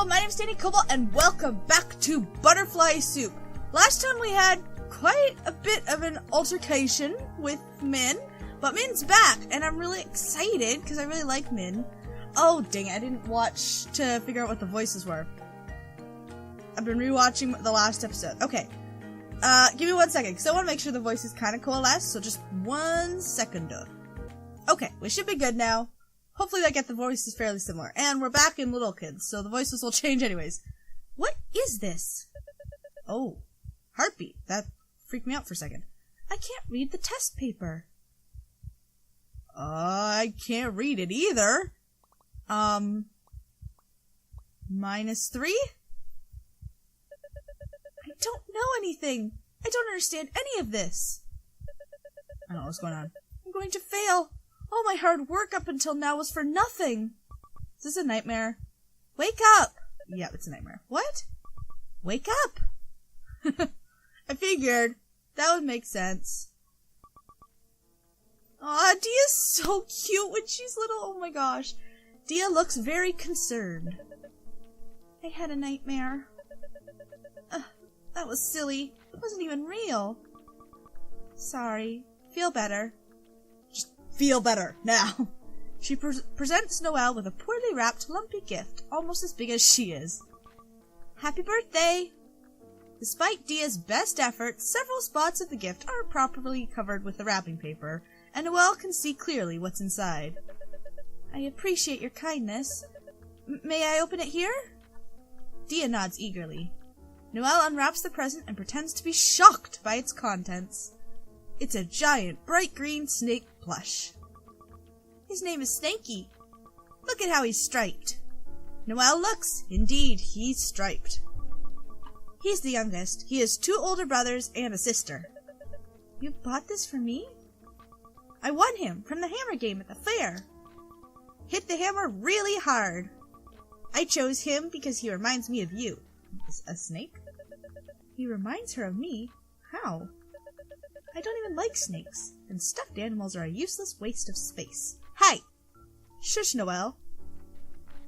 Hello, my name's Danny Cobalt, and welcome back to Butterfly Soup. Last time we had quite a bit of an altercation with Min, but Min's back, and I'm really excited because I really like Min. Oh, dang it, I didn't watch to figure out what the voices were. I've been rewatching the last episode. Okay, give me 1 second, because I want to make sure the voices kind of coalesce, so just 1 second. Okay, we should be good now. Hopefully I get the voices fairly similar. And we're back in Little Kids, so the voices will change anyways. What is this? Oh, heartbeat. That freaked me out for a second. I can't read the test paper. I can't read it either. -3? I don't know anything. I don't understand any of this. I don't know what's going on. I'm going to fail. All my hard work up until now was for nothing. Is this a nightmare? Wake up! Yeah, it's a nightmare. What? Wake up! I figured. That would make sense. Aw, Dia's so cute when she's little. Oh my gosh. Dia looks very concerned. I had a nightmare. That was silly. It wasn't even real. Sorry. Feel better. Feel better, now. She presents Noelle with a poorly wrapped, lumpy gift, almost as big as she is. Happy birthday! Despite Dia's best efforts, several spots of the gift aren't properly covered with the wrapping paper, and Noelle can see clearly what's inside. I appreciate your kindness. May I open it here? Dia nods eagerly. Noelle unwraps the present and pretends to be shocked by its contents. It's a giant, bright green snake plush. His name is Snaky. Look at how he's striped. Noelle looks. Indeed, he's striped. He's the youngest. He has 2 older brothers and a sister. You bought this for me? I won him from the hammer game at the fair. Hit the hammer really hard. I chose him because he reminds me of you. A snake? He reminds her of me? How? I don't even like snakes, and stuffed animals are a useless waste of space. Hey! Shush, Noelle.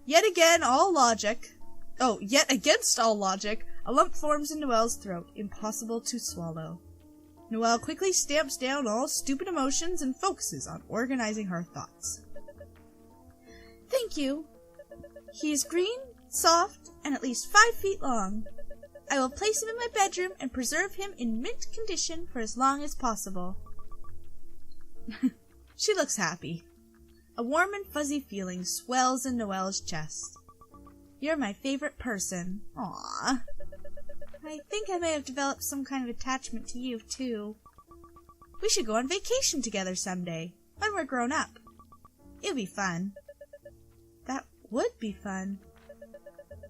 Yet against all logic, a lump forms in Noelle's throat, impossible to swallow. Noelle quickly stamps down all stupid emotions and focuses on organizing her thoughts. Thank you. He is green, soft, and at least 5 feet long. I will place him in my bedroom and preserve him in mint condition for as long as possible. She looks happy. A warm and fuzzy feeling swells in Noelle's chest. You're my favorite person. Aww. I think I may have developed some kind of attachment to you, too. We should go on vacation together someday, when we're grown up. It'll be fun. That would be fun.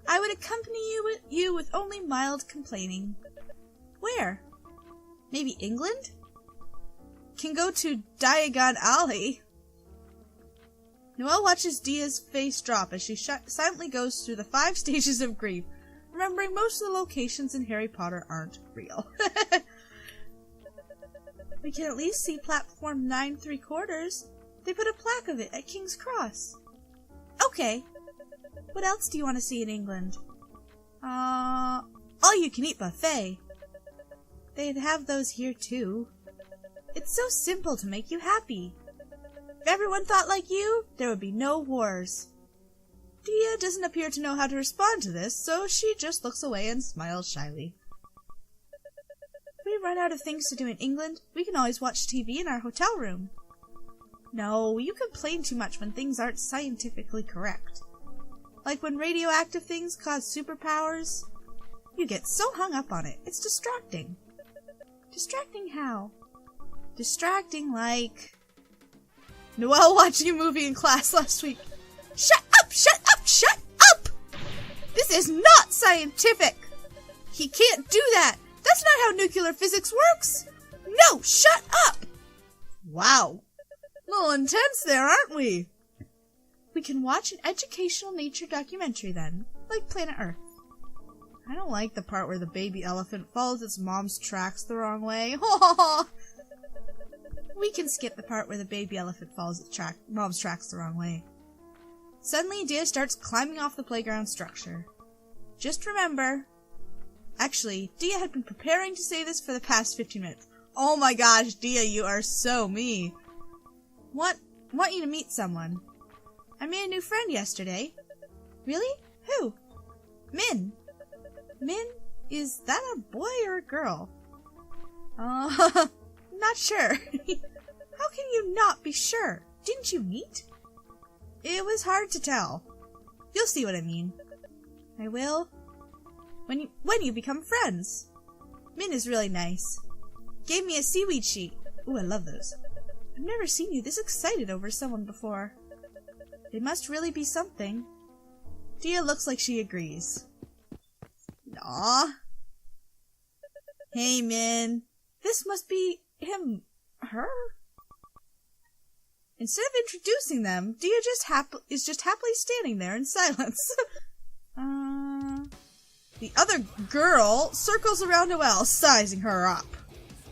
I would accompany you with only mild complaining. Where? Maybe England? Can go to Diagon Alley. Noelle watches Dia's face drop as she silently goes through the 5 stages of grief, remembering most of the locations in Harry Potter aren't real. We can at least see platform 9 3/4. They put a plaque of it at King's Cross. Okay. What else do you want to see in England? All-you-can-eat buffet. They'd have those here, too. It's so simple to make you happy. If everyone thought like you, there would be no wars. Dia doesn't appear to know how to respond to this, so she just looks away and smiles shyly. If we run out of things to do in England, we can always watch TV in our hotel room. No, you complain too much when things aren't scientifically correct. Like when radioactive things cause superpowers. You get so hung up on it, it's distracting. Distracting how? Distracting like... Noelle watching a movie in class last week. Shut up! Shut up! Shut up! This is not scientific! He can't do that! That's not how nuclear physics works! No! Shut up! Wow. A little intense there, aren't we? We can watch an educational nature documentary then, like Planet Earth. I don't like the part where the baby elephant follows its mom's tracks the wrong way. We can skip the part where the baby elephant follows its mom's tracks the wrong way. Suddenly, Dia starts climbing off the playground structure. Just remember... Actually, Dia had been preparing to say this for the past 15 minutes. Oh my gosh, Dia, you are so me. Want you to meet someone. I made a new friend yesterday. Really? Who? Min. Min? Is that a boy or a girl? Not sure. How can you not be sure? Didn't you meet? It was hard to tell. You'll see what I mean. I will. When you become friends. Min is really nice. Gave me a seaweed sheet. Ooh, I love those. I've never seen you this excited over someone before. They must really be something. Dia looks like she agrees. Aw. Hey, Min. This must be him. Her? Instead of introducing them, Dia is just happily standing there in silence. The other girl circles around Noelle, sizing her up.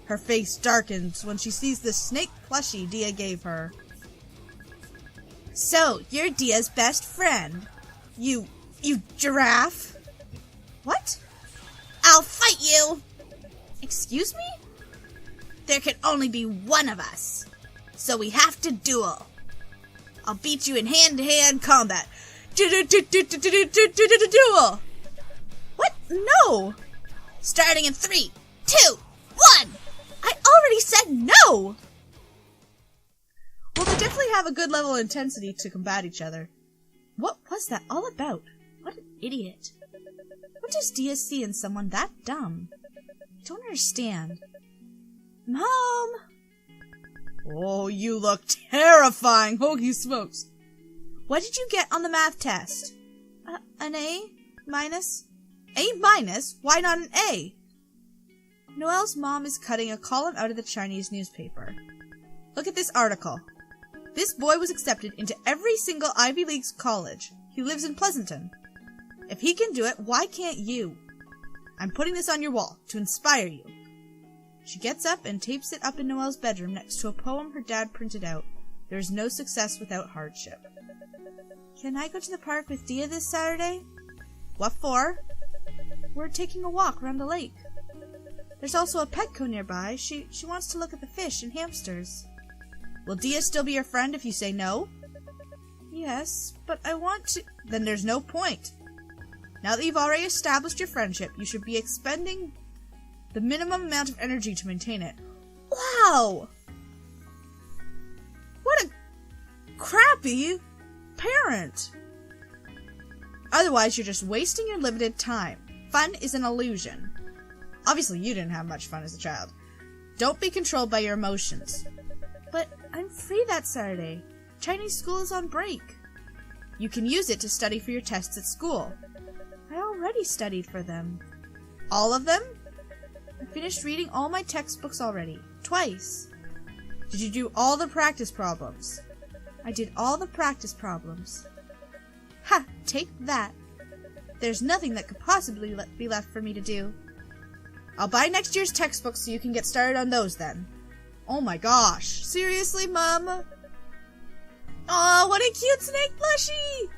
Her face darkens when she sees the snake plushie Dia gave her. So, you're Dia's best friend. You giraffe. What? I'll fight you! Excuse me? There can only be one of us. So we have to duel. I'll beat you in hand-to-hand combat. Duel! What? No! Starting in 3, 2, 1! I already said no! Well, they definitely have a good level of intensity to combat each other. What was that all about? What an idiot. What does Dia see in someone that dumb? I don't understand. Mom! Oh, you look terrifying, holy smokes. What did you get on the math test? An A? Minus? A minus? Why not an A? Noelle's mom is cutting a column out of the Chinese newspaper. Look at this article. This boy was accepted into every single Ivy League college. He lives in Pleasanton. If he can do it, why can't you? I'm putting this on your wall to inspire you. She gets up and tapes it up in Noelle's bedroom next to a poem her dad printed out. There is no success without hardship. Can I go to the park with Dia this Saturday? What for? We're taking a walk around the lake. There's also a Petco nearby. She wants to look at the fish and hamsters. Will Dia still be your friend if you say no? Yes, but I want to... Then there's no point. Now that you've already established your friendship, you should be expending the minimum amount of energy to maintain it. Wow! What a crappy parent! Otherwise, you're just wasting your limited time. Fun is an illusion. Obviously, you didn't have much fun as a child. Don't be controlled by your emotions. But I'm free that Saturday. Chinese school is on break. You can use it to study for your tests at school. I already studied for them. All of them? I finished reading all my textbooks already. Twice. Did you do all the practice problems? I did all the practice problems. Ha! Take that. There's nothing that could possibly be left for me to do. I'll buy next year's textbooks so you can get started on those then. Oh my gosh. Seriously, Mom? Aw, what a cute snake plushie!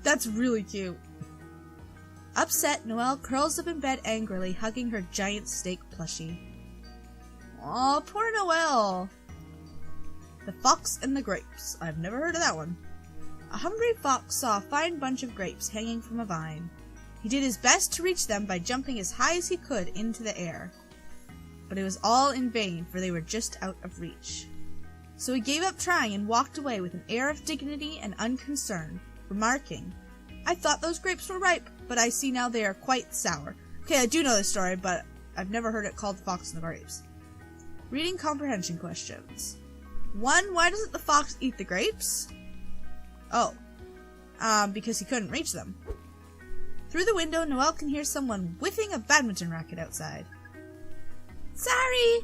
That's really cute. Upset, Noelle curls up in bed angrily, hugging her giant snake plushie. Aw, poor Noelle. The Fox and the Grapes. I've never heard of that one. A hungry fox saw a fine bunch of grapes hanging from a vine. He did his best to reach them by jumping as high as he could into the air. But it was all in vain, for they were just out of reach. So he gave up trying and walked away with an air of dignity and unconcern, remarking, I thought those grapes were ripe, but I see now they are quite sour. Okay, I do know this story, but I've never heard it called Fox and the Grapes. Reading comprehension questions. 1. Why doesn't the fox eat the grapes? Oh. Because he couldn't reach them. Through the window, Noelle can hear someone whiffing a badminton racket outside. Sorry!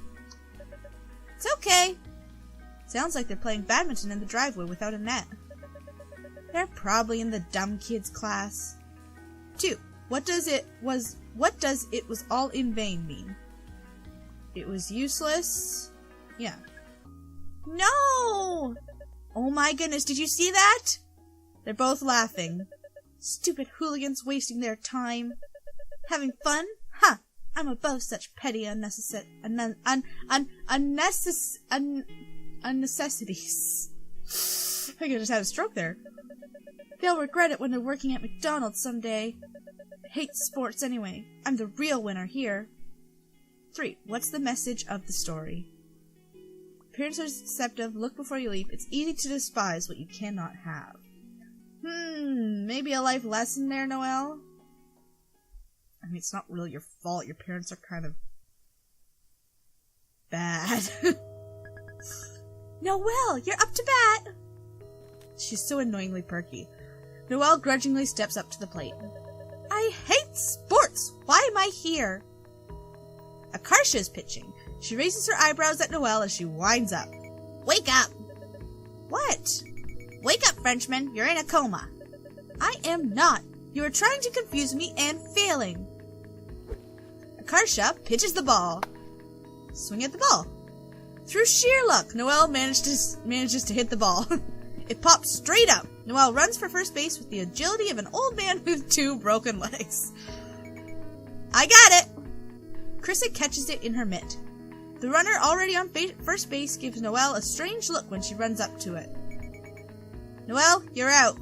It's okay. Sounds like they're playing badminton in the driveway without a net. They're probably in the dumb kids class. 2. What does it was all in vain mean? It was useless. Yeah. No! Oh my goodness, did you see that? They're both laughing. Stupid hooligans wasting their time. Having fun? Huh. I'm above such petty unnecessities. I think I just had a stroke there. They'll regret it when they're working at McDonald's someday. Hate sports anyway. I'm the real winner here. 3. What's the message of the story? Parents are deceptive. Look before you leap. It's easy to despise what you cannot have. Maybe a life lesson there, Noelle? I mean, it's not really your fault. Your parents are kind of bad. Noelle, you're up to bat! She's so annoyingly perky. Noelle grudgingly steps up to the plate. I hate sports! Why am I here? Akarsha is pitching. She raises her eyebrows at Noelle as she winds up. Wake up! What? Wake up, Frenchman. You're in a coma. I am not. You are trying to confuse me and failing. Akarsha pitches the ball. Swing at the ball. Through sheer luck, Noelle manages to hit the ball. It pops straight up. Noelle runs for first base with the agility of an old man with 2 broken legs. I got it! Krissa catches it in her mitt. The runner already on first base gives Noelle a strange look when she runs up to it. Noelle, you're out.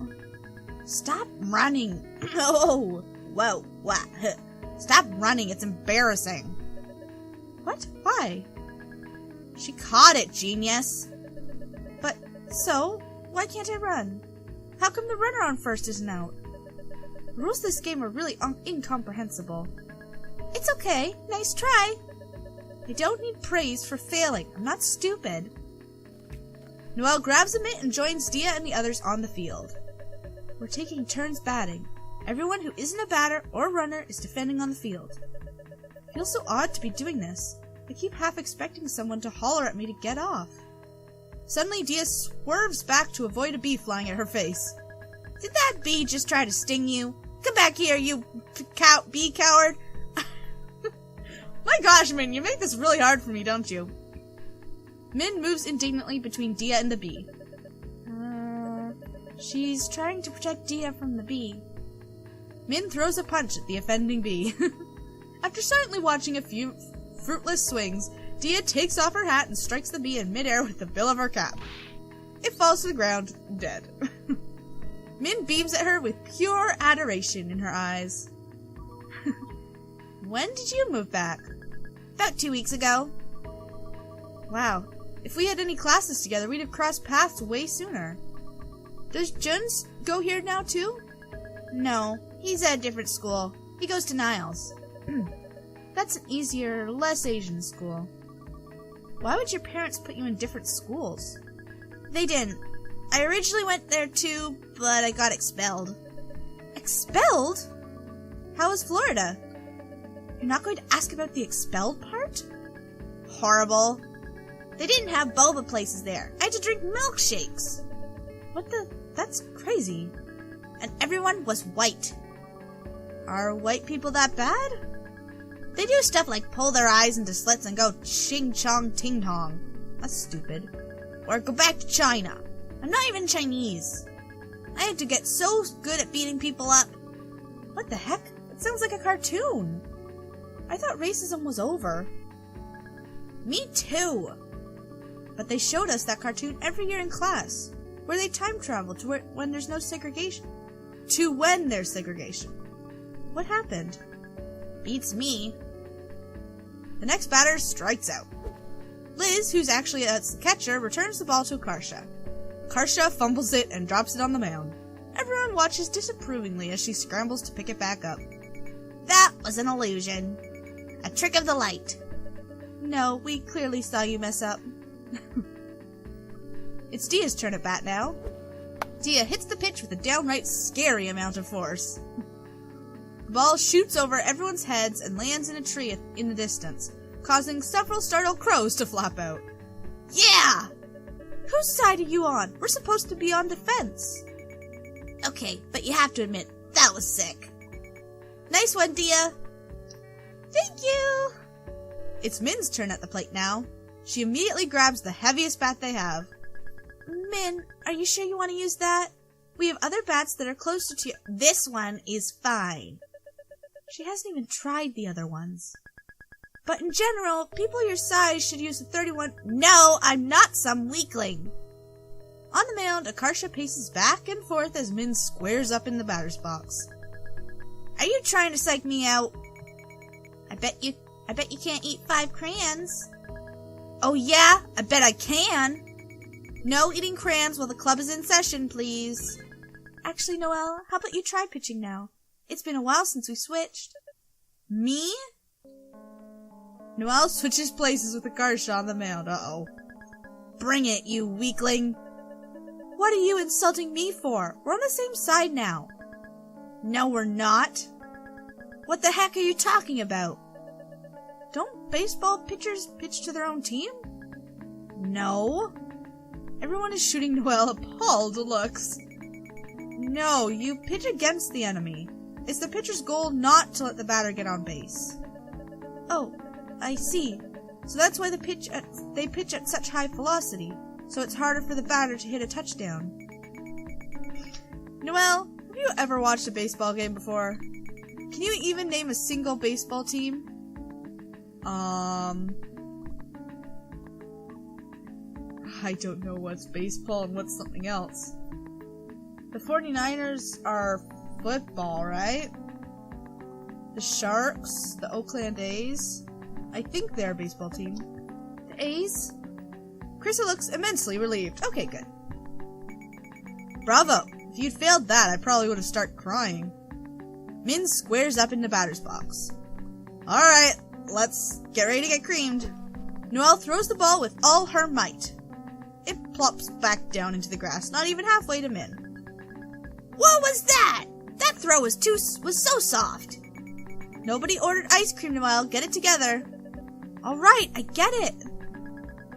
Stop running. Oh, whoa, what? Stop running, it's embarrassing. What? Why? She caught it, genius. But, so, why can't I run? How come the runner on first isn't out? The rules of this game are really incomprehensible. It's okay, nice try. I don't need praise for failing. I'm not stupid. Noelle grabs a mitt and joins Dia and the others on the field. We're taking turns batting. Everyone who isn't a batter or runner is defending on the field. It feels so odd to be doing this. I keep half expecting someone to holler at me to get off. Suddenly, Dia swerves back to avoid a bee flying at her face. Did that bee just try to sting you? Come back here, you bee coward! My gosh, Min, you make this really hard for me, don't you? Min moves indignantly between Dia and the bee. She's trying to protect Dia from the bee. Min throws a punch at the offending bee. After silently watching a few fruitless swings, Dia takes off her hat and strikes the bee in midair with the bill of her cap. It falls to the ground, dead. Min beams at her with pure adoration in her eyes. When did you move back? About 2 weeks ago. Wow. If we had any classes together, we'd have crossed paths way sooner. Does Juns go here now too? No, he's at a different school. He goes to Niles. That's an easier, less Asian school. Why would your parents put you in different schools? They didn't. I originally went there too, but I got expelled. Expelled? How was Florida? You're not going to ask about the expelled part? Horrible. They didn't have boba places there. I had to drink milkshakes. What the? That's crazy. And everyone was white. Are white people that bad? They do stuff like pull their eyes into slits and go ching chong ting tong. That's stupid. Or go back to China. I'm not even Chinese. I had to get so good at beating people up. What the heck? It sounds like a cartoon. I thought racism was over. Me too. But they showed us that cartoon every year in class, where they time travel to when there's no segregation. To when there's segregation. What happened? Beats me. The next batter strikes out. Liz, who's actually a catcher, returns the ball to Akarsha. Akarsha fumbles it and drops it on the mound. Everyone watches disapprovingly as she scrambles to pick it back up. That was an illusion. A trick of the light. No, we clearly saw you mess up. It's Dia's turn at bat now. Dia hits the pitch with a downright scary amount of force. The ball shoots over everyone's heads and lands in a tree in the distance, causing several startled crows to flap out. Yeah! Whose side are you on? We're supposed to be on defense. Okay, but you have to admit, that was sick. Nice one, Dia. Thank you. It's Min's turn at the plate now. She immediately grabs the heaviest bat they have. Min, are you sure you want to use that? We have other bats that are closer to you. This one is fine. She hasn't even tried the other ones. But in general, people your size should use the 31. No, I'm not some weakling. On the mound, Akarsha paces back and forth as Min squares up in the batter's box. Are you trying to psych me out? I bet you can't eat 5 crayons. Oh yeah, I bet I can. No eating crayons while the club is in session, please. Actually, Noelle, how about you try pitching now? It's been a while since we switched. Me? Noelle switches places with Akarsha on the mound. Uh-oh. Bring it, you weakling. What are you insulting me for? We're on the same side now. No, we're not. What the heck are you talking about? Don't baseball pitchers pitch to their own team? No. Everyone is shooting Noelle appalled looks. No, you pitch against the enemy. It's the pitcher's goal not to let the batter get on base. Oh, I see. So that's why they pitch at such high velocity, so it's harder for the batter to hit a touchdown. Noelle, have you ever watched a baseball game before? Can you even name a single baseball team? I don't know what's baseball and what's something else. The 49ers are football, right? The Sharks, the Oakland A's. I think they're a baseball team. The A's? Krista looks immensely relieved. Okay, good. Bravo! If you'd failed that, I probably would have started crying. Min squares up in the batter's box. Alright, let's get ready to get creamed. Noelle throws the ball with all her might. It plops back down into the grass, not even halfway to Min. What was that? That throw was so soft. Nobody ordered ice cream, Noelle. Get it together. Alright, I get it.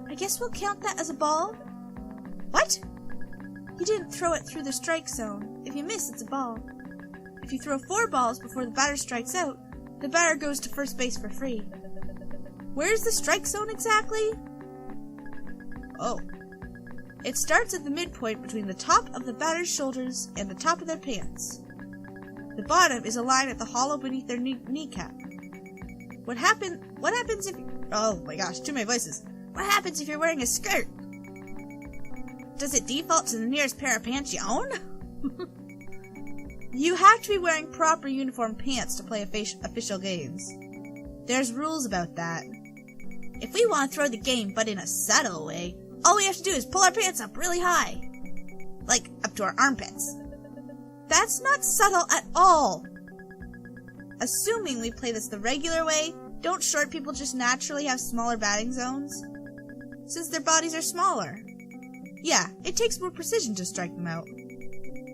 I guess we'll count that as a ball. What? You didn't throw it through the strike zone. If you miss, it's a ball. If you throw 4 balls before the batter strikes out, the batter goes to first base for free. Where's the strike zone exactly? Oh. It starts at the midpoint between the top of the batter's shoulders and the top of their pants. The bottom is a line at the hollow beneath their kneecap. What happens if... Oh my gosh, too many voices. What happens if you're wearing a skirt? Does it default to the nearest pair of pants you own? You have to be wearing proper uniform pants to play official games. There's rules about that. If we want to throw the game but in a subtle way, all we have to do is pull our pants up really high. Like, up to our armpits. That's not subtle at all. Assuming we play this the regular way, don't short people just naturally have smaller batting zones? Since their bodies are smaller. Yeah, it takes more precision to strike them out.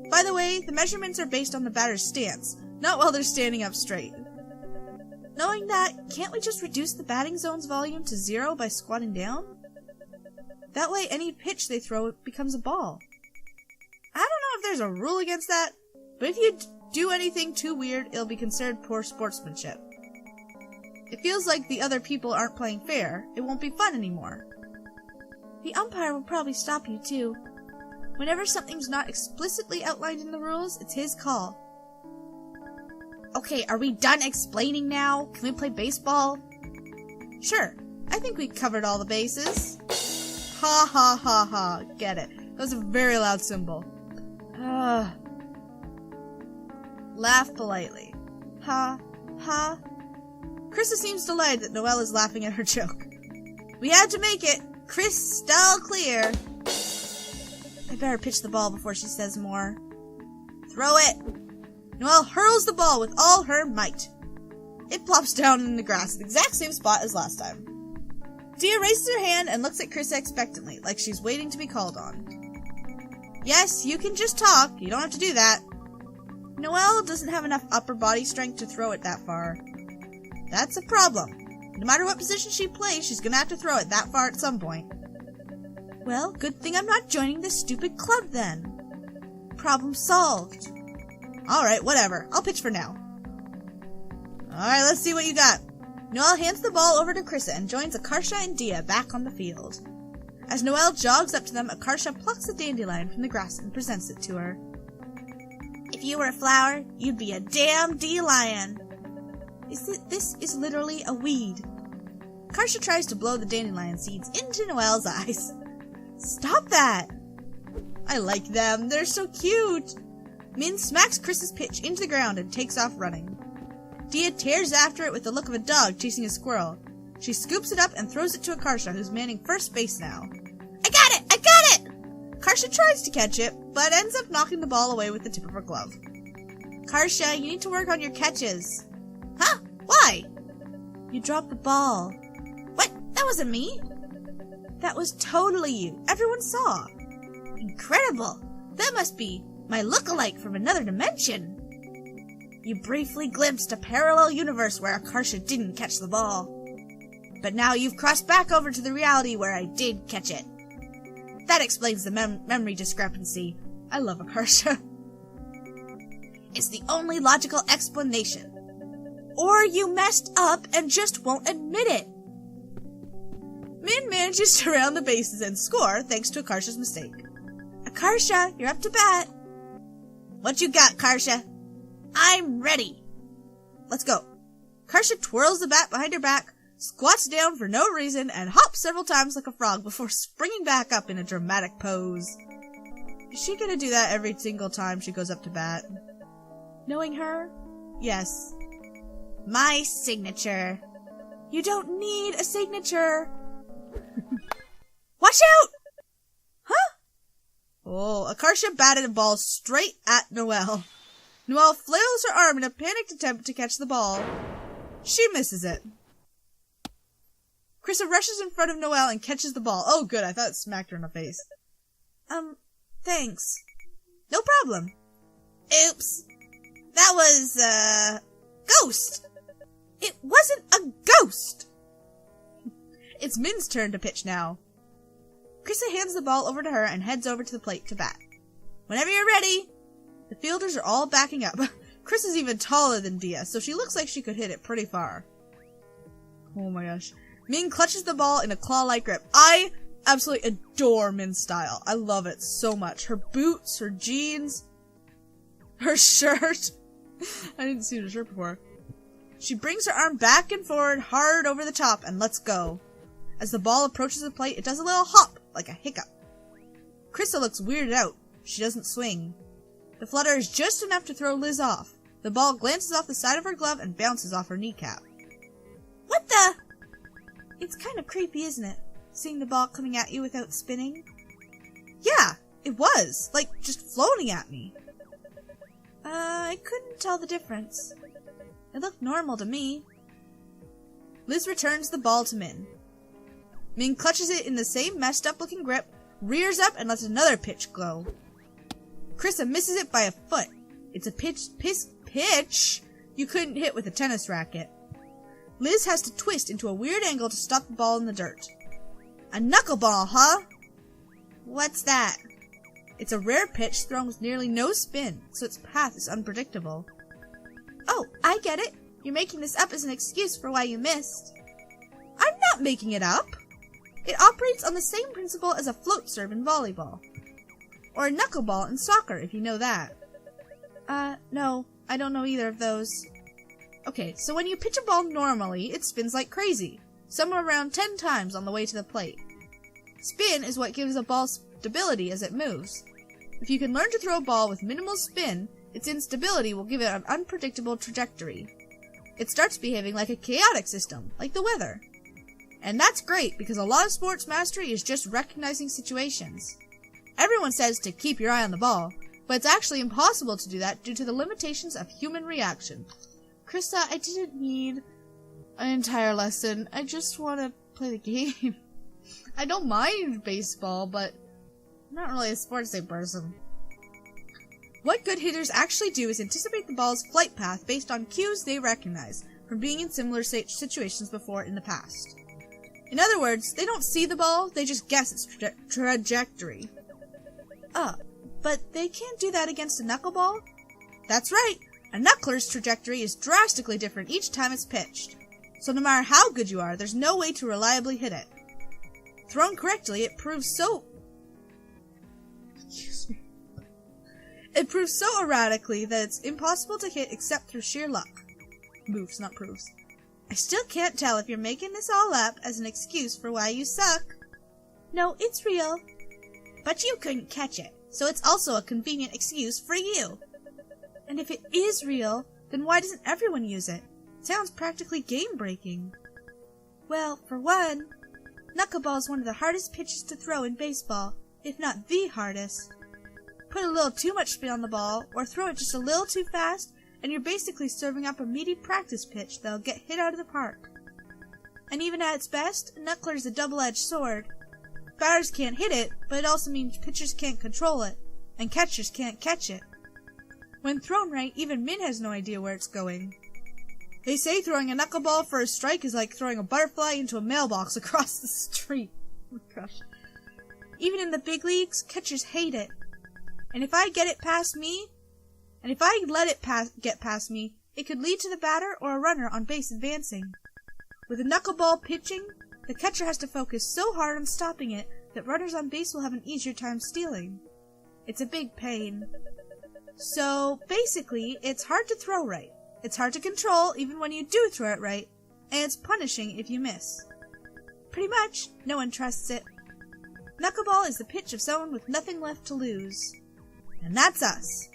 By the way, the measurements are based on the batter's stance, not while they're standing up straight. Knowing that, can't we just reduce the batting zone's volume to 0 by squatting down? That way any pitch they throw becomes a ball. I don't know if there's a rule against that, but if you do anything too weird, it'll be considered poor sportsmanship. It feels like the other people aren't playing fair. It won't be fun anymore. The umpire will probably stop you too. Whenever something's not explicitly outlined in the rules, it's his call. Okay, are we done explaining now? Can we play baseball? Sure. I think we covered all the bases. Ha ha ha ha. Get it. That was a very loud symbol. Laugh politely. Ha ha. Krista seems delighted that Noelle is laughing at her joke. We had to make it crystal clear. I better pitch the ball before she says more. Throw it! Noelle hurls the ball with all her might. It plops down in the grass at the exact same spot as last time. Dia raises her hand and looks at Krista expectantly, like she's waiting to be called on. Yes, you can just talk. You don't have to do that. Noelle doesn't have enough upper body strength to throw it that far. That's a problem. No matter what position she plays, she's gonna have to throw it that far at some point. Well, good thing I'm not joining this stupid club then. Problem solved. Alright, whatever. I'll pitch for now. Alright, let's see what you got. Noelle hands the ball over to Krista and joins Akarsha and Dia back on the field. As Noelle jogs up to them, Akarsha plucks a dandelion from the grass and presents it to her. If you were a flower, you'd be a damn D-lion. This is literally a weed. Karsha tries to blow the dandelion seeds into Noelle's eyes. Stop that! I like them. They're so cute. Min smacks Chris's pitch into the ground and takes off running. Dia tears after it with the look of a dog chasing a squirrel. She scoops it up and throws it to Karsha, who's manning first base now. I got it! I got it! Karsha tries to catch it, but ends up knocking the ball away with the tip of her glove. Karsha, you need to work on your catches. Huh? Why? You dropped the ball. What? That wasn't me. That was totally you. Everyone saw. Incredible. That must be my look-alike from another dimension. You briefly glimpsed a parallel universe where Karsha didn't catch the ball. But now you've crossed back over to the reality where I did catch it. That explains the memory discrepancy. I love Karsha. It's the only logical explanation. Or you messed up and just won't admit it. Min manages to round the bases and score thanks to Karsha's mistake. Karsha, you're up to bat. What you got, Karsha? I'm ready. Let's go. Karsha twirls the bat behind her back, squats down for no reason, and hops several times like a frog before springing back up in a dramatic pose. Is she gonna do that every single time she goes up to bat? Knowing her? Yes. My signature. You don't need a signature. Watch out! Huh? Oh, Karsha batted a ball straight at Noelle. Noelle flails her arm in a panicked attempt to catch the ball. She misses it. Krista rushes in front of Noelle and catches the ball. Oh, good. I thought it smacked her in the face. Thanks. No problem. Oops. That was, ghost. It wasn't a ghost. It's Min's turn to pitch now. Krista hands the ball over to her and heads over to the plate to bat. Whenever you're ready. The fielders are all backing up. Krista's even taller than Dia, so she looks like she could hit it pretty far. Oh my gosh. Min clutches the ball in a claw-like grip. I absolutely adore Min's style. I love it so much. Her boots, her jeans, her shirt. I didn't see her shirt before. She brings her arm back and forward, hard over the top, and lets go. As the ball approaches the plate, it does a little hop, like a hiccup. Krista looks weirded out. She doesn't swing. The flutter is just enough to throw Liz off. The ball glances off the side of her glove and bounces off her kneecap. What the? It's kind of creepy, isn't it? Seeing the ball coming at you without spinning? Yeah, it was. Like, just floating at me. I couldn't tell the difference. It looked normal to me. Liz returns the ball to Min. Min clutches it in the same messed up looking grip, rears up, and lets another pitch go. Krista misses it by a foot. It's a pitch you couldn't hit with a tennis racket. Liz has to twist into a weird angle to stop the ball in the dirt. A knuckleball, huh? What's that? It's a rare pitch thrown with nearly no spin, so its path is unpredictable. Oh, I get it. You're making this up as an excuse for why you missed. I'm not making it up. It operates on the same principle as a float serve in volleyball. Or a knuckleball in soccer, if you know that. No, I don't know either of those. Okay, so when you pitch a ball normally, it spins like crazy, somewhere around 10 times on the way to the plate. Spin is what gives a ball stability as it moves. If you can learn to throw a ball with minimal spin, its instability will give it an unpredictable trajectory. It starts behaving like a chaotic system, like the weather. And that's great, because a lot of sports mastery is just recognizing situations. Everyone says to keep your eye on the ball, but it's actually impossible to do that due to the limitations of human reaction. Krista, I didn't need an entire lesson. I just want to play the game. I don't mind baseball, but I'm not really a sportsy person. What good hitters actually do is anticipate the ball's flight path based on cues they recognize from being in similar situations before in the past. In other words, they don't see the ball, they just guess its trajectory. But they can't do that against a knuckleball? That's right! A knuckler's trajectory is drastically different each time it's pitched. So no matter how good you are, there's no way to reliably hit it. Thrown correctly, it proves so erratically that it's impossible to hit except through sheer luck. Moves, not proofs. I still can't tell if you're making this all up as an excuse for why you suck. No, it's real. But you couldn't catch it, so it's also a convenient excuse for you. And if it is real, then why doesn't everyone use it? It sounds practically game-breaking. Well, for one, knuckleball is one of the hardest pitches to throw in baseball, if not the hardest. Put a little too much spin on the ball, or throw it just a little too fast, and you're basically serving up a meaty practice pitch that'll get hit out of the park. And even at its best, a knuckler is a double-edged sword. Batters can't hit it, but it also means pitchers can't control it, and catchers can't catch it. When thrown right, even Min has no idea where it's going. They say throwing a knuckleball for a strike is like throwing a butterfly into a mailbox across the street. Oh my gosh. Even in the big leagues, catchers hate it. And if I get it past me, and if I let it get past me, it could lead to the batter or a runner on base advancing. With a knuckleball pitching, the catcher has to focus so hard on stopping it that runners on base will have an easier time stealing. It's a big pain. So, basically, it's hard to throw right. It's hard to control even when you do throw it right, and it's punishing if you miss. Pretty much, no one trusts it. Knuckleball is the pitch of someone with nothing left to lose. And that's us.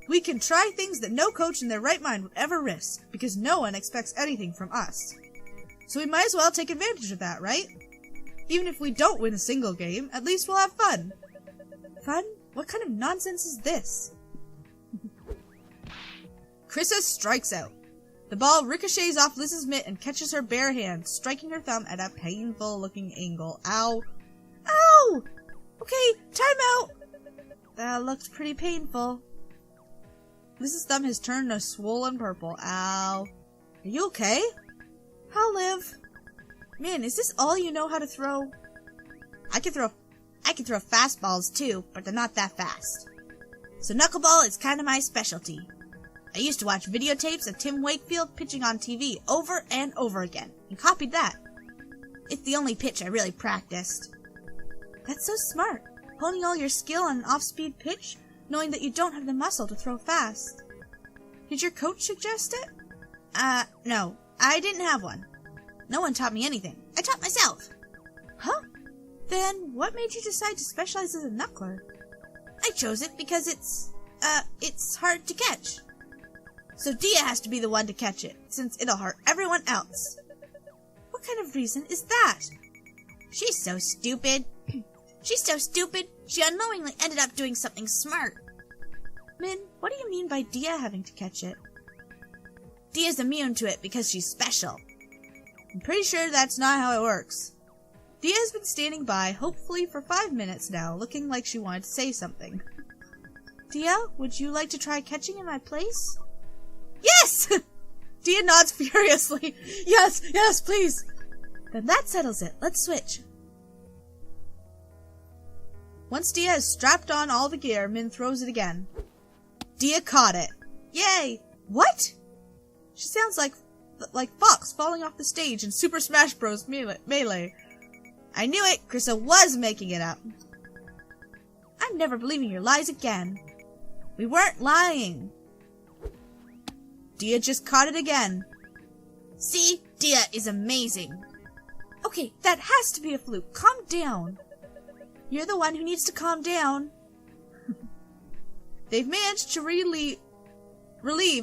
We can try things that no coach in their right mind would ever risk, because no one expects anything from us. So we might as well take advantage of that, right? Even if we don't win a single game, at least we'll have fun. Fun? What kind of nonsense is this? Krissa strikes out. The ball ricochets off Liz's mitt and catches her bare hand, striking her thumb at a painful-looking angle. Ow. Ow! Okay, time out! That looked pretty painful. Liz's thumb has turned a swollen purple. Ow. Are you okay? I'll live. Man, is this all you know how to throw? I can throw fastballs too, but they're not that fast. So knuckleball is kind of my specialty. I used to watch videotapes of Tim Wakefield pitching on TV over and over again, and copied that. It's the only pitch I really practiced. That's so smart, honing all your skill on an off-speed pitch, knowing that you don't have the muscle to throw fast. Did your coach suggest it? No, I didn't have one. No one taught me anything. I taught myself. Huh? Then what made you decide to specialize as a knuckler? I chose it because it's hard to catch. So Dia has to be the one to catch it, since it'll hurt everyone else. What kind of reason is that? She's so stupid. She's so stupid, she unknowingly ended up doing something smart. Min, what do you mean by Dia having to catch it? Dia's immune to it because she's special. I'm pretty sure that's not how it works. Dia has been standing by, hopefully for 5 minutes now, looking like she wanted to say something. Dia, would you like to try catching in my place? Yes! Dia nods furiously. Yes, please. Then that settles it. Let's switch. Once Dia has strapped on all the gear, Min throws it again. Dia caught it. Yay! What? She sounds like Fox falling off the stage in Super Smash Bros. Melee. I knew it! Krissa was making it up. I'm never believing your lies again. We weren't lying. Dia just caught it again. See? Dia is amazing. Okay, that has to be a fluke. Calm down. You're the one who needs to calm down. They've managed to relieve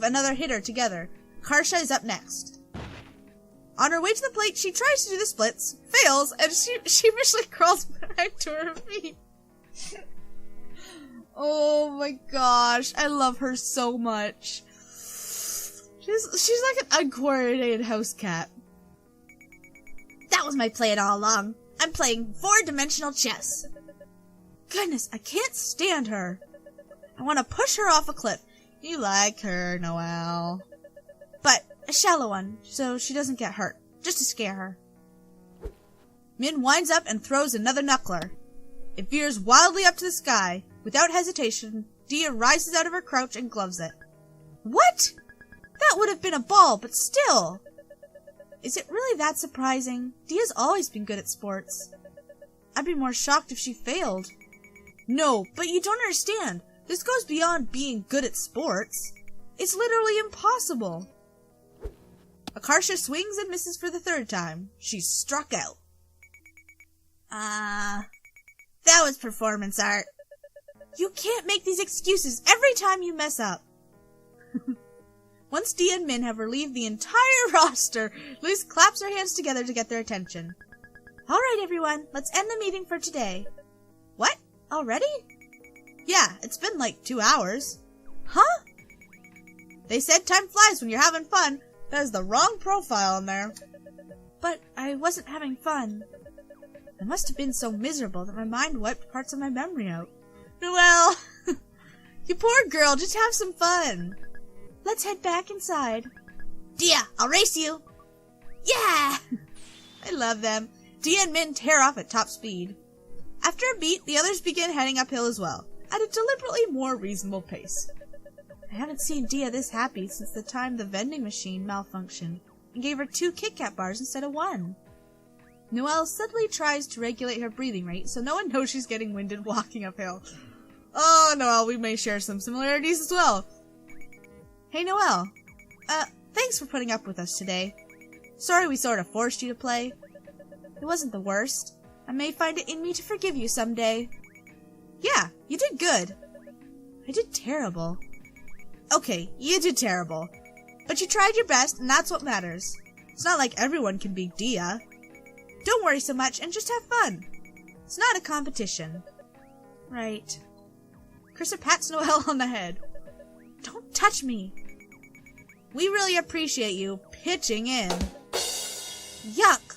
another hitter together. Karsha is up next. On her way to the plate, she tries to do the splits, fails, and she eventually crawls back to her feet. Oh my gosh, I love her so much. She's like an uncoordinated house cat. That was my plan all along. I'm playing 4-dimensional chess. Goodness, I can't stand her. I want to push her off a cliff. You like her, Noelle. But a shallow one, so she doesn't get hurt. Just to scare her. Min winds up and throws another knuckler. It veers wildly up to the sky. Without hesitation, Dia rises out of her crouch and gloves it. What? That would have been a ball, but still. Is it really that surprising? Dia's always been good at sports. I'd be more shocked if she failed. No, but you don't understand. This goes beyond being good at sports. It's literally impossible. Akarsha swings and misses for the third time. She's struck out. That was performance art. You can't make these excuses every time you mess up. Once Dia and Min have relieved the entire roster, Liz claps her hands together to get their attention. Alright everyone, let's end the meeting for today. What? Already? Yeah, it's been like 2 hours. Huh? They said time flies when you're having fun. That is the wrong profile in there. But I wasn't having fun. I must have been so miserable that my mind wiped parts of my memory out. Noelle! You poor girl, just have some fun. Let's head back inside. Dia, I'll race you. Yeah! I love them. Dia and Min tear off at top speed. After a beat, the others begin heading uphill as well, at a deliberately more reasonable pace. I haven't seen Dia this happy since the time the vending machine malfunctioned and gave her 2 Kit Kat bars instead of 1. Noelle subtly tries to regulate her breathing rate so no one knows she's getting winded walking uphill. Oh, Noelle, we may share some similarities as well. Hey, Noelle. Thanks for putting up with us today. Sorry we sort of forced you to play. It wasn't the worst. I may find it in me to forgive you someday. Yeah, you did good. I did terrible. Okay, you did terrible. But you tried your best, and that's what matters. It's not like everyone can beat Dia. Don't worry so much, and just have fun. It's not a competition. Right. Krista pats Noelle on the head. Don't touch me. We really appreciate you pitching in. Yuck.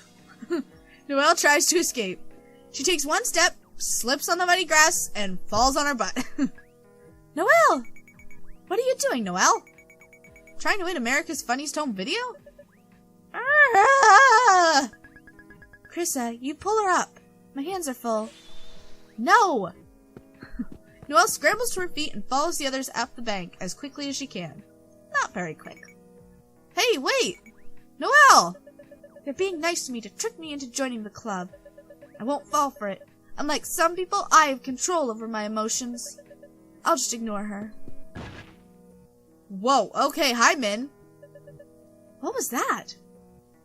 Noelle tries to escape. She takes one step, slips on the muddy grass, and falls on her butt. Noelle! What are you doing, Noelle? Trying to win America's Funniest Home Video? Krissa, you pull her up. My hands are full. No! Noelle scrambles to her feet and follows the others up the bank as quickly as she can. Not very quick. Hey, wait! Noelle! They're being nice to me to trick me into joining the club. I won't fall for it. Unlike some people, I have control over my emotions. I'll just ignore her. Whoa, okay, hi, Min. What was that?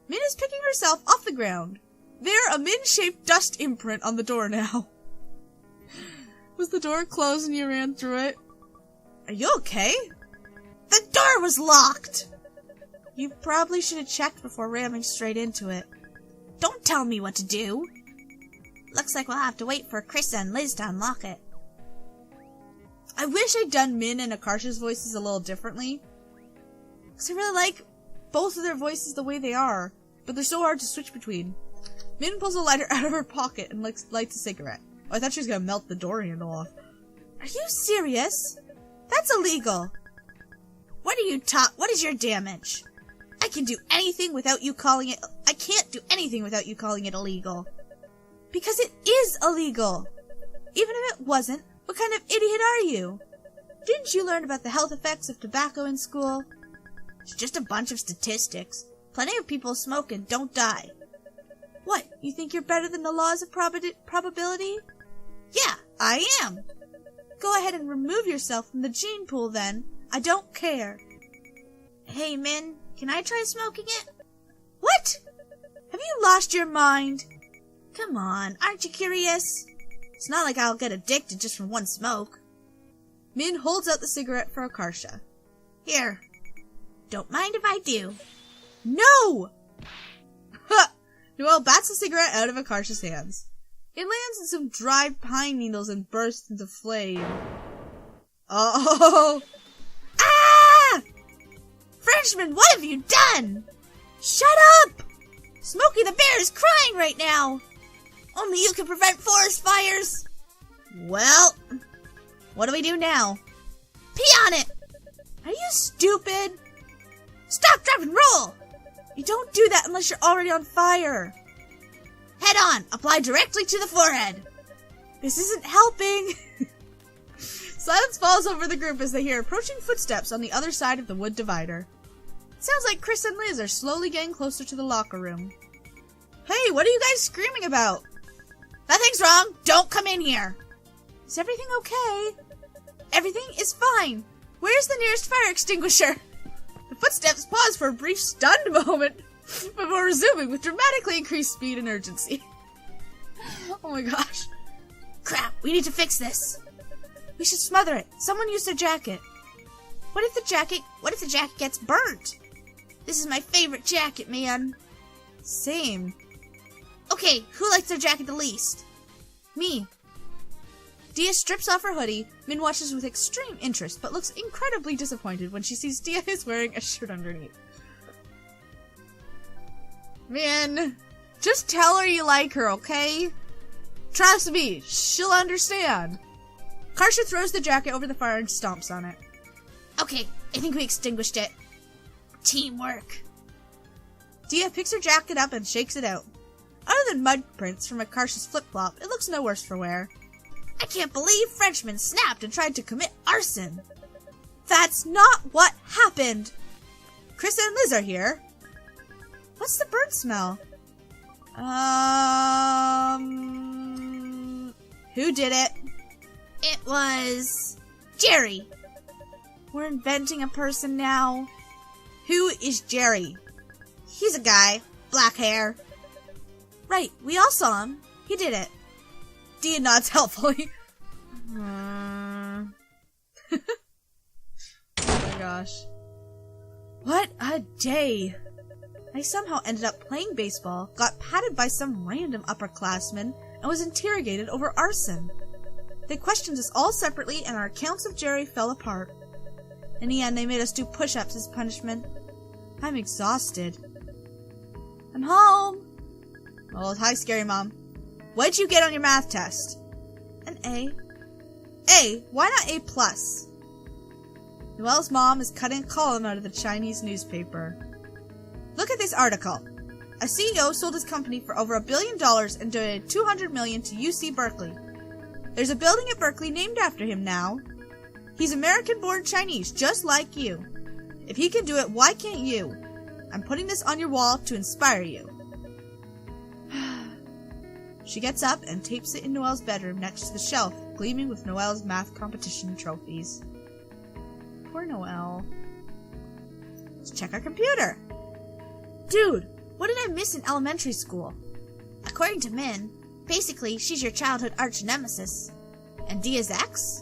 Min is picking herself off the ground. There, a Min-shaped dust imprint on the door now. Was the door closed and you ran through it? Are you okay? The door was locked! You probably should have checked before ramming straight into it. Don't tell me what to do. Looks like we'll have to wait for Krissa and Liz to unlock it. I wish I'd done Min and Akarsha's voices a little differently. Because I really like both of their voices the way they are, but they're so hard to switch between. Min pulls a lighter out of her pocket and lights a cigarette. Oh, I thought she was going to melt the door handle off. Are you serious? That's illegal. What is your damage? I can't do anything without you calling it illegal. Because it is illegal. Even if it wasn't, what kind of idiot are you? Didn't you learn about the health effects of tobacco in school? It's just a bunch of statistics. Plenty of people smoke and don't die. What, you think you're better than the laws of probability? Yeah, I am. Go ahead and remove yourself from the gene pool then. I don't care. Hey, Min, can I try smoking it? What? Have you lost your mind? Come on, aren't you curious? It's not like I'll get addicted just from one smoke. Min holds out the cigarette for Akarsha. Here. Don't mind if I do. No! Ha! Noelle bats the cigarette out of Akarsha's hands. It lands in some dried pine needles and bursts into flame. Oh! Ah! Frenchman, what have you done? Shut up! Smokey the Bear is crying right now. Only you can prevent forest fires. Well, what do we do now? Pee on it! Are you stupid? Stop, drop, and roll! You don't do that unless you're already on fire. Head on, apply directly to the forehead. This isn't helping. Silence falls over the group as they hear approaching footsteps on the other side of the wood divider. It sounds like Chris and Liz are slowly getting closer to the locker room. Hey, what are you guys screaming about? Nothing's wrong. Don't come in here. Is everything okay? Everything is fine. Where's the nearest fire extinguisher? The The footsteps pause for a brief stunned moment before resuming with dramatically increased speed and urgency. Oh my gosh. Crap, we need to fix this. We should smother it. Someone used their jacket. What if the jacket gets burnt? This is my favorite jacket, man. Same. Okay, who likes their jacket the least? Me. Dia strips off her hoodie. Min watches with extreme interest, but looks incredibly disappointed when she sees Dia is wearing a shirt underneath. Man, just tell her you like her, okay? Trust me, she'll understand. Karsha throws the jacket over the fire and stomps on it. Okay, I think we extinguished it. Teamwork. Dia picks her jacket up and shakes it out. Other than mud prints from Karsha's flip-flop, it looks no worse for wear. I can't believe Frenchman snapped and tried to commit arson. That's not what happened. Chris and Liz are here. What's the burnt smell? Who did it? It was Jerry. We're inventing a person now. Who is Jerry? He's a guy. Black hair. Right, we all saw him. He did it. Dia nods helpfully. Oh my gosh. What a day. I somehow ended up playing baseball, got patted by some random upperclassman, and was interrogated over arson. They questioned us all separately, and our accounts of Jerry fell apart. In the end, they made us do push-ups as punishment. I'm exhausted. I'm home. Oh, hi, Scary Mom. What'd you get on your math test? An A. A? Why not A+? Noelle's mom is cutting a column out of the Chinese newspaper. Look at this article. A CEO sold his company for over $1 billion and donated $200 million to UC Berkeley. There's a building at Berkeley named after him now. He's American-born Chinese, just like you. If he can do it, why can't you? I'm putting this on your wall to inspire you. She gets up and tapes it in Noelle's bedroom next to the shelf, gleaming with Noelle's math competition trophies. Poor Noelle. Let's check our computer. Dude, what did I miss in elementary school? According to Min, basically, she's your childhood arch-nemesis. And Dia's ex?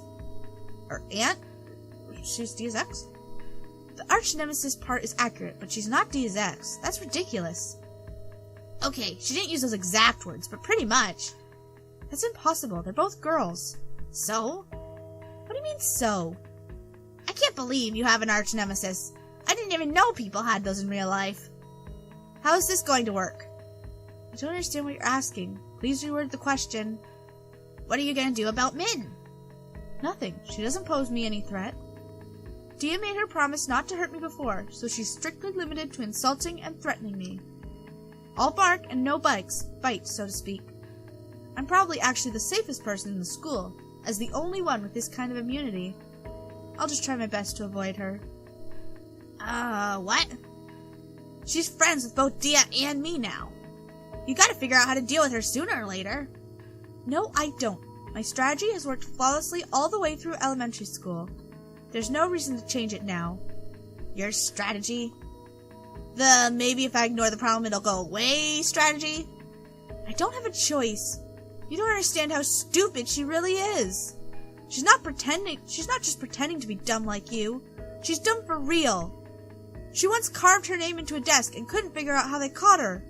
Or aunt? She's Dia's ex? The arch-nemesis part is accurate, but she's not Dia's ex. That's ridiculous. Okay, she didn't use those exact words, but pretty much. That's impossible. They're both girls. So? What do you mean, so? I can't believe you have an arch-nemesis. I didn't even know people had those in real life. How is this going to work? I don't understand what you're asking. Please reword the question. What are you going to do about Min? Nothing. She doesn't pose me any threat. Dia made her promise not to hurt me before, so she's strictly limited to insulting and threatening me. All bark and no bites, so to speak. I'm probably actually the safest person in the school, as the only one with this kind of immunity. I'll just try my best to avoid her. What? She's friends with both Dia and me now. You gotta figure out how to deal with her sooner or later. No, I don't. My strategy has worked flawlessly all the way through elementary school. There's no reason to change it now. Your strategy? The maybe if I ignore the problem it'll go away strategy? I don't have a choice. You don't understand how stupid she really is. She's not just pretending to be dumb like you. She's dumb for real. She once carved her name into a desk and couldn't figure out how they caught her.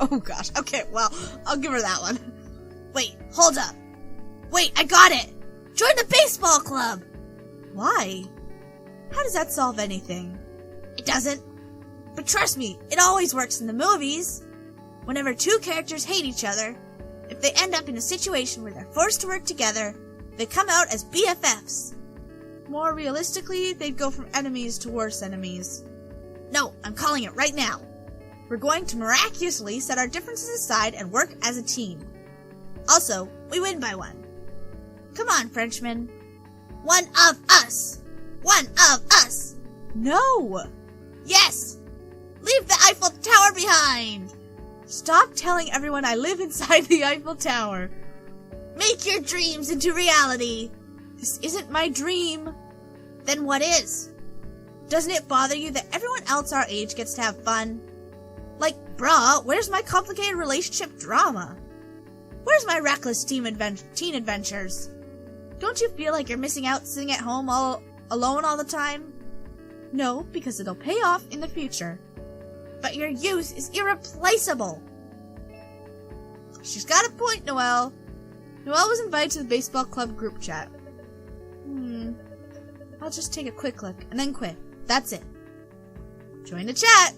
Oh gosh, okay, well, I'll give her that one. Wait, hold up. Wait, I got it! Join the baseball club! Why? How does that solve anything? It doesn't. But trust me, it always works in the movies. Whenever two characters hate each other, if they end up in a situation where they're forced to work together, they come out as BFFs. More realistically, they'd go from enemies to worse enemies. No, I'm calling it right now. We're going to miraculously set our differences aside and work as a team. Also, we win by one. Come on, Frenchman. One of us! One of us! No! Yes! Leave the Eiffel Tower behind! Stop telling everyone I live inside the Eiffel Tower. Make your dreams into reality. This isn't my dream. Then what is? Doesn't it bother you that everyone else our age gets to have fun? Like, bruh, where's my complicated relationship drama? Where's my reckless teen adventures? Don't you feel like you're missing out sitting at home all alone all the time? No, because it'll pay off in the future. But your youth is irreplaceable. She's got a point, Noelle. Noelle was invited to the baseball club group chat. I'll just take a quick look and then quit. That's it. Join the chat.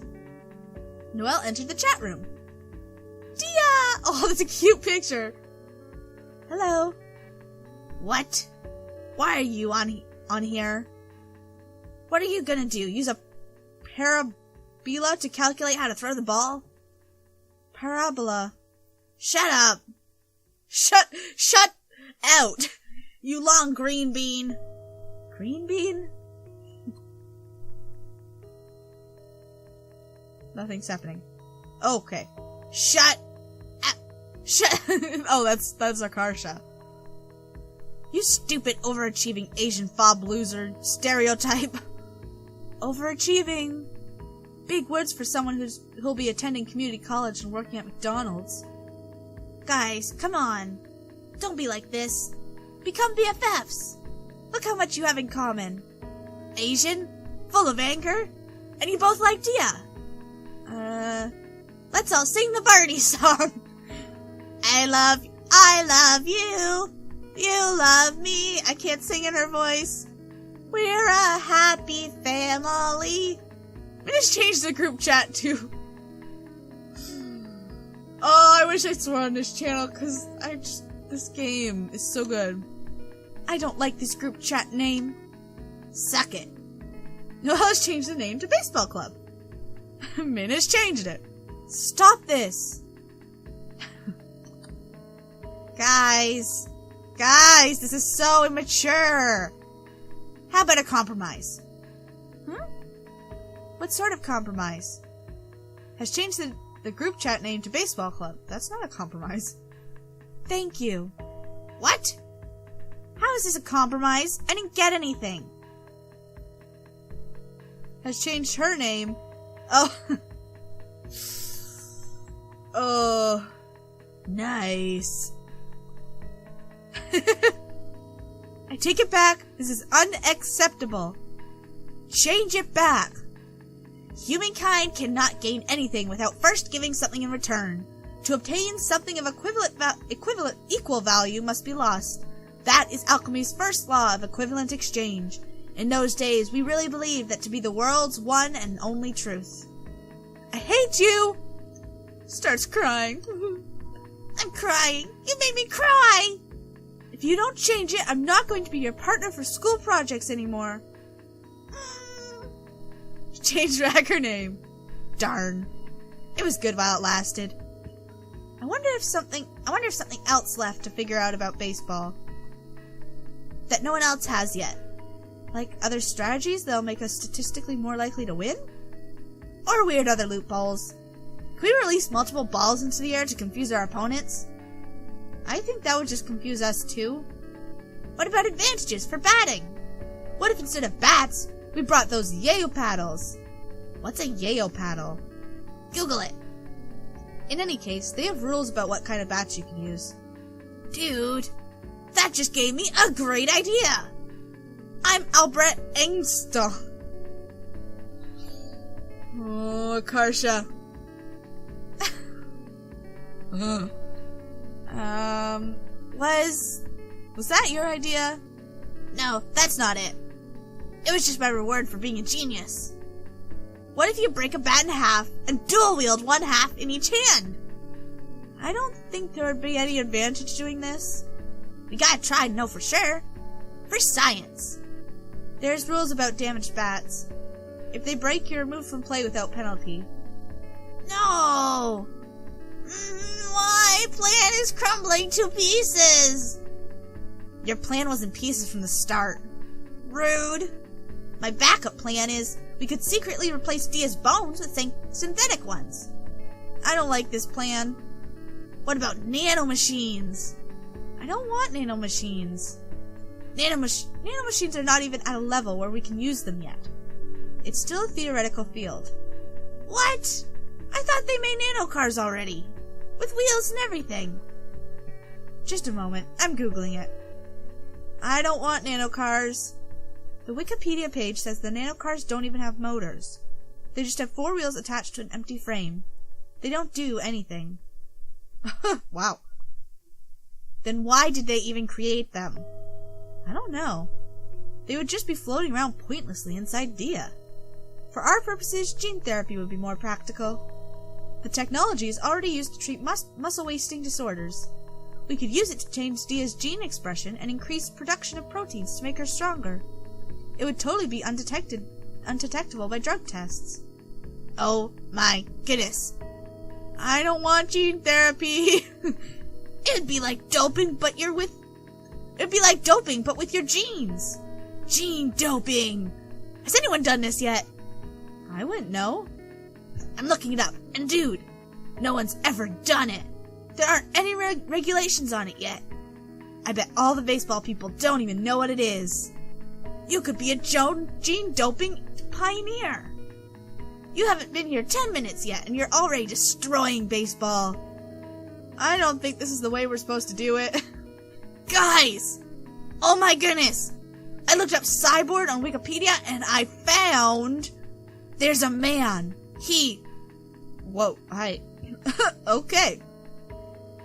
Noelle entered the chat room. Dia! Oh, that's a cute picture. Hello. What? Why are you on here? What are you gonna do? Use a parabola to calculate how to throw the ball? Parabola. Shut up. Shut out. You long green bean. Green bean? Nothing's happening. Okay. Shut up. Shut. Oh, that's a car shot. You stupid overachieving Asian fob loser stereotype. Overachieving. Big words for someone who'll be attending community college and working at McDonald's. Guys, come on. Don't be like this. Become BFFs. Look how much you have in common. Asian, full of anger, and you both like Dia. Let's all sing the Birdie song. I love you. You love me. I can't sing in her voice. We're a happy family. I just changed the group chat too. Oh, I wish I swore on this channel because this game is so good. I don't like this group chat name. Suck it. Noelle has changed the name to Baseball Club. Min has changed it. Stop this. Guys, this is so immature. How about a compromise? What sort of compromise? Has changed the group chat name to Baseball Club. That's not a compromise. Thank you. What? How is this a compromise? I didn't get anything. Has changed her name. Oh. Oh. Nice. I take it back. This is unacceptable. Change it back. Humankind cannot gain anything without first giving something in return. To obtain something of equal value must be lost. That is alchemy's first law of equivalent exchange. In those days, we really believed that to be the world's one and only truth. I hate you! Starts crying. I'm crying. You made me cry! If you don't change it, I'm not going to be your partner for school projects anymore. Changed her name. Darn. It was good while it lasted. I wonder if something else left to figure out about baseball that no one else has yet. Like other strategies that'll make us statistically more likely to win? Or weird other loopholes. Can we release multiple balls into the air to confuse our opponents? I think that would just confuse us too. What about advantages for batting? What if instead of bats, we brought those Heyo paddles? What's a Heyo paddle? Google it. In any case, they have rules about what kind of bats you can use. Dude, that just gave me a great idea! I'm Albert Engstall. Oh, Karsha. Was that your idea? No, that's not it. It was just my reward for being a genius. What if you break a bat in half and dual wield one half in each hand? I don't think there would be any advantage doing this. We gotta try and know for sure. For science. There's rules about damaged bats. If they break, you're removed from play without penalty. No! My plan is crumbling to pieces! Your plan was in pieces from the start. Rude. My backup plan is we could secretly replace Dia's bones with synthetic ones. I don't like this plan. What about nanomachines? I don't want nanomachines. Nanomachines are not even at a level where we can use them yet. It's still a theoretical field. What? I thought they made nanocars already. With wheels and everything. Just a moment. I'm Googling it. I don't want nanocars. The Wikipedia page says the nanocars don't even have motors. They just have 4 wheels attached to an empty frame. They don't do anything. Wow. Then why did they even create them? I don't know. They would just be floating around pointlessly inside Dia. For our purposes, gene therapy would be more practical. The technology is already used to treat muscle-wasting disorders. We could use it to change Dia's gene expression and increase production of proteins to make her stronger. It would totally be undetectable by drug tests. Oh my goodness. I don't want gene therapy. It'd be like doping, but with your genes. Gene doping. Has anyone done this yet? I wouldn't know. I'm looking it up, and dude, no one's ever done it. There aren't any regulations on it yet. I bet all the baseball people don't even know what it is. You could be a gene doping pioneer. You haven't been here 10 minutes yet, and you're already destroying baseball. I don't think this is the way we're supposed to do it. Guys! Oh my goodness! I looked up cyborg on Wikipedia, and I found... There's a man. Whoa, okay.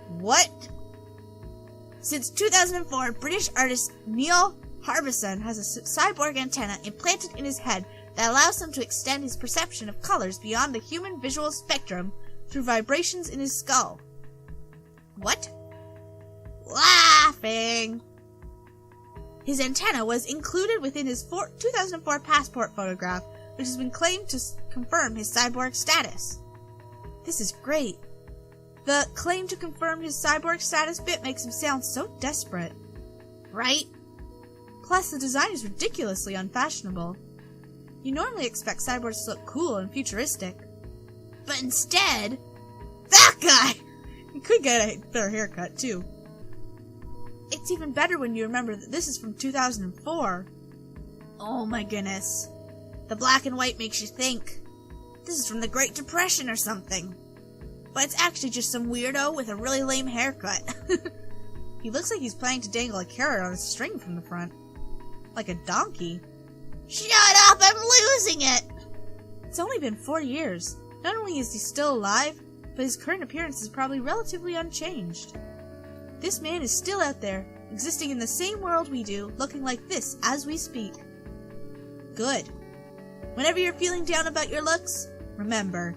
What? Since 2004, British artist Noelle has a cyborg antenna implanted in his head that allows him to extend his perception of colors beyond the human visual spectrum through vibrations in his skull. What? Laughing! His antenna was included within his 2004 passport photograph, which has been claimed to confirm his cyborg status. This is great. The claim to confirm his cyborg status bit makes him sound so desperate. Right? Plus, the design is ridiculously unfashionable. You normally expect cyborgs to look cool and futuristic. But instead, that guy! He could get a better haircut, too. It's even better when you remember that this is from 2004. Oh my goodness. The black and white makes you think this is from the Great Depression or something. But it's actually just some weirdo with a really lame haircut. He looks like he's planning to dangle a carrot on a string from the front. Like a donkey. Shut up! I'm losing it! It's only been 4 years. Not only is he still alive, but his current appearance is probably relatively unchanged. This man is still out there, existing in the same world we do, looking like this as we speak. Good. Whenever you're feeling down about your looks, remember,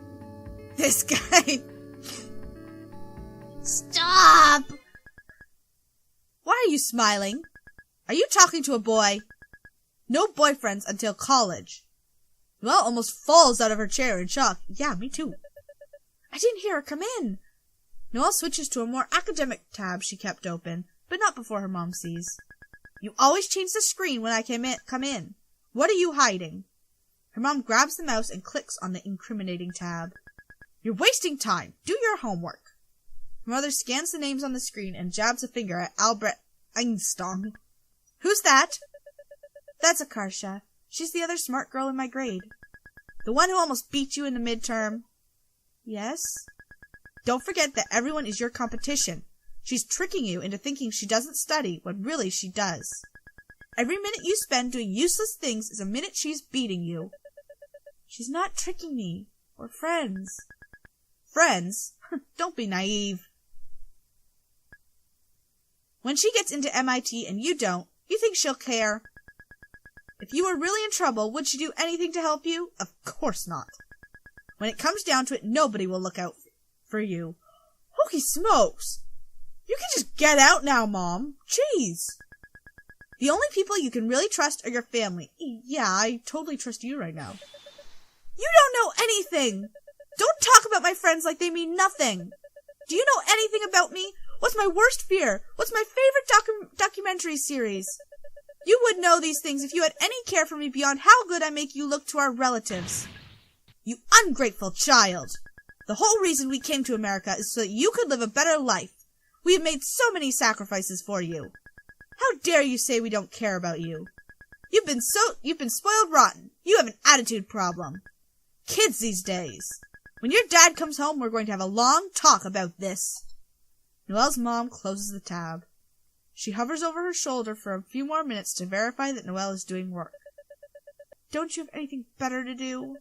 this guy. Stop! Why are you smiling? Are you talking to a boy? No boyfriends until college. Noelle almost falls out of her chair in shock. Yeah, me too. I didn't hear her come in. Noelle switches to a more academic tab she kept open, but not before her mom sees. You always change the screen when I come in. What are you hiding? Her mom grabs the mouse and clicks on the incriminating tab. You're wasting time. Do your homework. Her mother scans the names on the screen and jabs a finger at Albert Einstein. Who's that? That's Akarsha. She's the other smart girl in my grade. The one who almost beat you in the midterm. Yes? Don't forget that everyone is your competition. She's tricking you into thinking she doesn't study when really she does. Every minute you spend doing useless things is a minute she's beating you. She's not tricking me. We're friends. Friends? Don't be naive. When she gets into MIT and you don't, you think she'll care? If you were really in trouble, would she do anything to help you? Of course not. When it comes down to it, nobody will look out for you. Holy smokes! You can just get out now, Mom. Jeez. The only people you can really trust are your family. Yeah, I totally trust you right now. You don't know anything! Don't talk about my friends like they mean nothing! Do you know anything about me? What's my worst fear? What's my favorite documentary series? You would know these things if you had any care for me beyond how good I make you look to our relatives. You ungrateful child! The whole reason we came to America is so that you could live a better life. We have made so many sacrifices for you. How dare you say we don't care about you? You've been spoiled rotten. You have an attitude problem. Kids these days. When your dad comes home, we're going to have a long talk about this. Noelle's mom closes the tab. She hovers over her shoulder for a few more minutes to verify that Noelle is doing work. Don't you have anything better to do?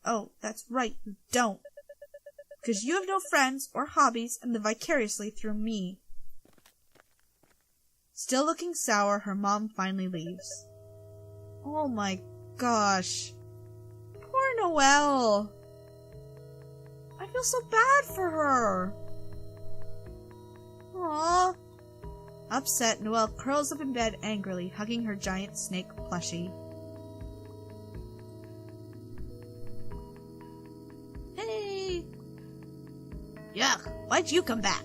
Oh, that's right, you don't. Because you have no friends or hobbies and live vicariously through me. Still looking sour, her mom finally leaves. Oh my gosh. Poor Noelle. I feel so bad for her. Aww. Upset, Noelle curls up in bed angrily, hugging her giant snake plushie. Hey! Yuck, why'd you come back?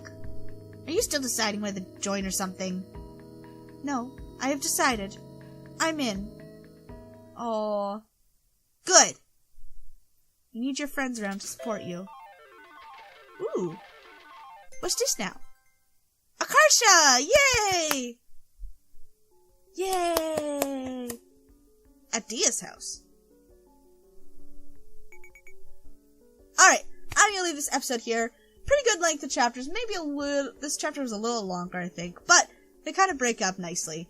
Are you still deciding whether to join or something? No, I have decided. I'm in. Aww. Good! You need your friends around to support you. Ooh. What's this now? Akarsha! Yay! Yay! At Dia's house. Alright, I'm gonna leave this episode here. Pretty good length of chapters. Maybe a little... This chapter was a little longer, I think. But they kind of break up nicely.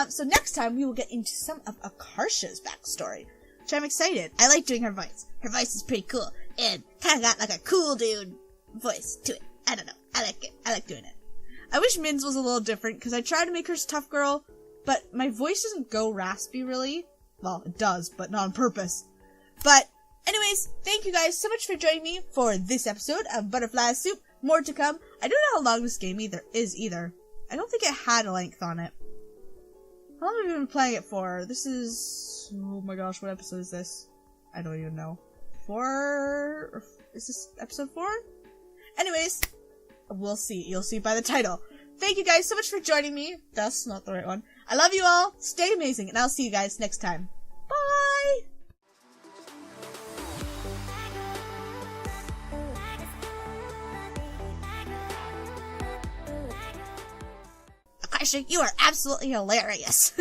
So next time we will get into some of Akarsha's backstory, which I'm excited. I like doing her voice. Her voice is pretty cool. And kind of got like a cool dude voice to it. I don't know. I like it. I like doing it. I wish Min's was a little different, because I tried to make her a tough girl, but my voice doesn't go raspy, really. Well, it does, but not on purpose. But, anyways, thank you guys so much for joining me for this episode of Butterfly Soup. More to come. I don't know how long this game is either. I don't think it had a length on it. How long have I been playing it for? This is... Oh my gosh, what episode is this? I don't even know. 4? Is this episode 4? Anyways... We'll see. You'll see by the title. Thank you guys so much for joining me. That's not the right one. I love you all. Stay amazing, and I'll see you guys next time. Bye! Akarsha, you are absolutely hilarious.